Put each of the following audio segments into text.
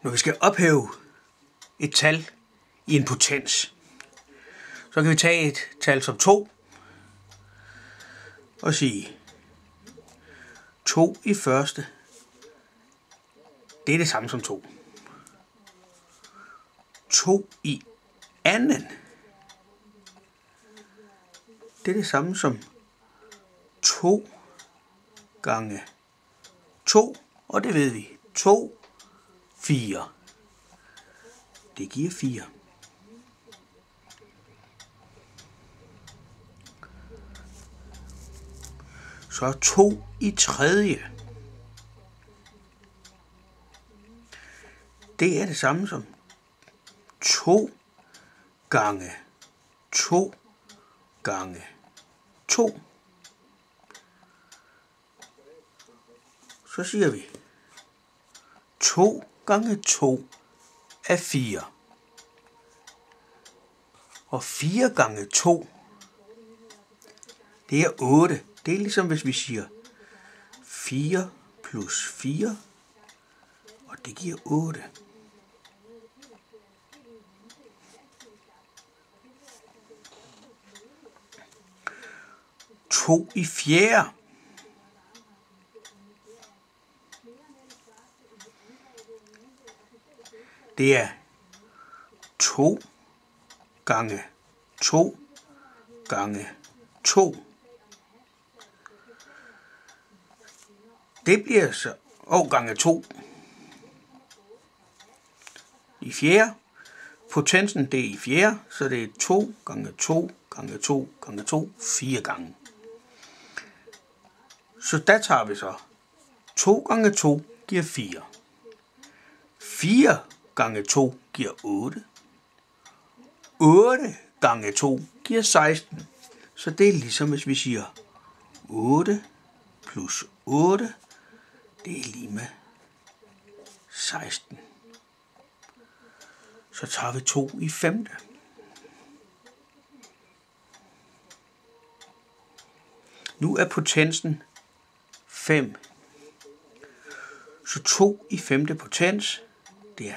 Når vi skal ophæve et tal i en potens, så kan vi tage et tal som 2 og sige 2 i første, det er det samme som 2. 2 i anden, det er det samme som 2 gange 2, og det ved vi. 2, 4. Det giver 4. Så 2 i tredje, det er det samme som 2 gange 2 gange 2. Så siger vi 2 gange 2 er 4. Og 4 gange 2, det er 8. Det er ligesom hvis vi siger 4 plus 4, og det giver 8. To i fjerde, det er 2 gange 2 gange 2. Det bliver så gange 2 i fjerde. Potensen det er i fjerde, så det er 2 gange 2 gange 2 gange 2, 4 gange. Så der tager vi så 2 gange 2 giver 4. 4 gange 2 giver 8. 8 gange 2 giver 16. Så det er ligesom hvis vi siger 8 plus 8, det er lige med 16. Så tager vi 2 i femte. Nu er potensen 5. Så 2 i femte potens, det er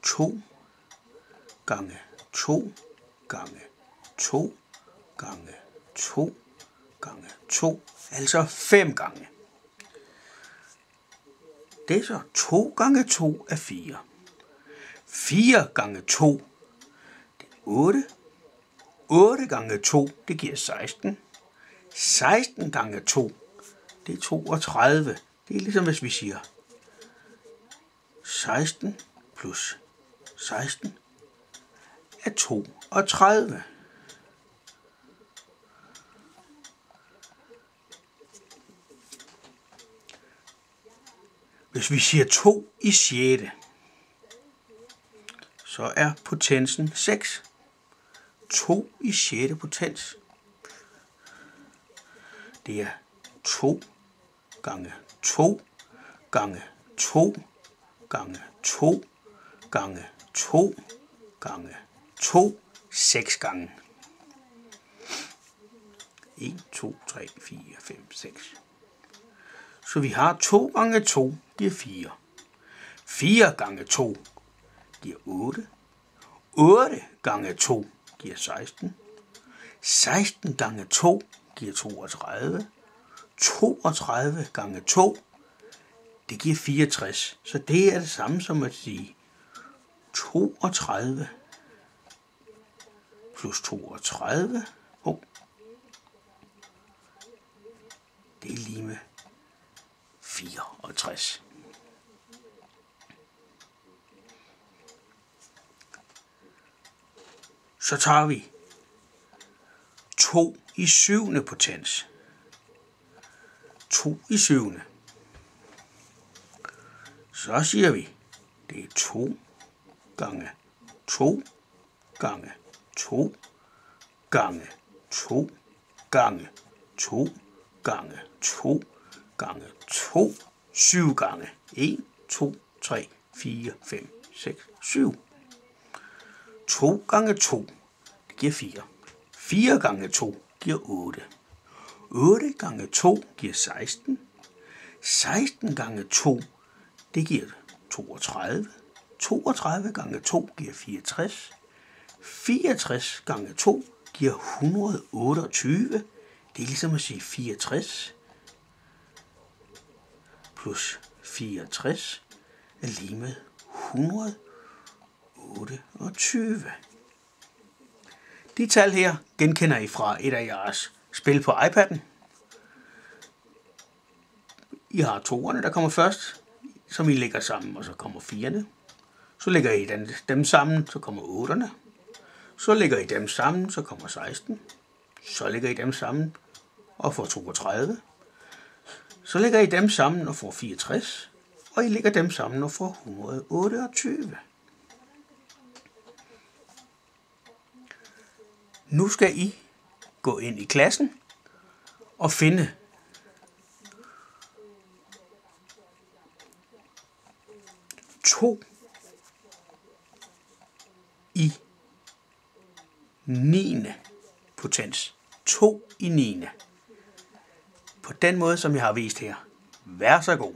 2 gange 2 gange 2 gange 2 gange 2, altså 5 gange. Det er så 2 gange 2 er 4. 4 gange 2, det er 8. 8 gange 2, det giver 16. 16 gange 2, det er 32. Det er ligesom hvis vi siger 16 plus 16 er 32. Hvis vi siger 2 i sjette, så er potensen 6. 2 i sjette potens, det er 2 gange 2 gange 2 gange 2 gange 2 gange 2, 6 gange. 1, 2, 3, 4, 5, 6. Så vi har 2 gange 2 giver 4. 4 gange 2 giver 8. 8 gange 2 giver 16. 16 gange 2 giver 32. 32 gange 2, det giver 64. Så det er det samme som at sige 32 plus 32, det er lige med 64. Så tager vi 2 i syvende potens. 2 i syvende. Så siger vi, det er 2 gange 2 gange 2 gange 2 gange 2 gange 2 gange 2, 7 gange. 1, 2, 3, 4, 5, 6, 7. 2 gange 2, det giver 4. 4 gange 2 giver 8. 8 gange 2 giver 16. 16 gange 2, det giver 32. 32 gange 2 giver 64. 64 gange 2 giver 128. Det er ligesom at sige 64 plus 64 er lige med 128. De tal her genkender I fra et af jeres spil på iPad'en. I har toerne, der kommer først, som I lægger sammen, og så kommer 4'erne. Så lægger I dem sammen, så kommer 8'erne. Så lægger I dem sammen, så kommer 16. Så lægger I dem sammen og får 32. Så lægger I dem sammen og får 64. Og I lægger dem sammen og får 128. Nu skal I gå ind i klassen og finde to i 9. potens. 2 i 9. På den måde, som jeg har vist her. Vær så god.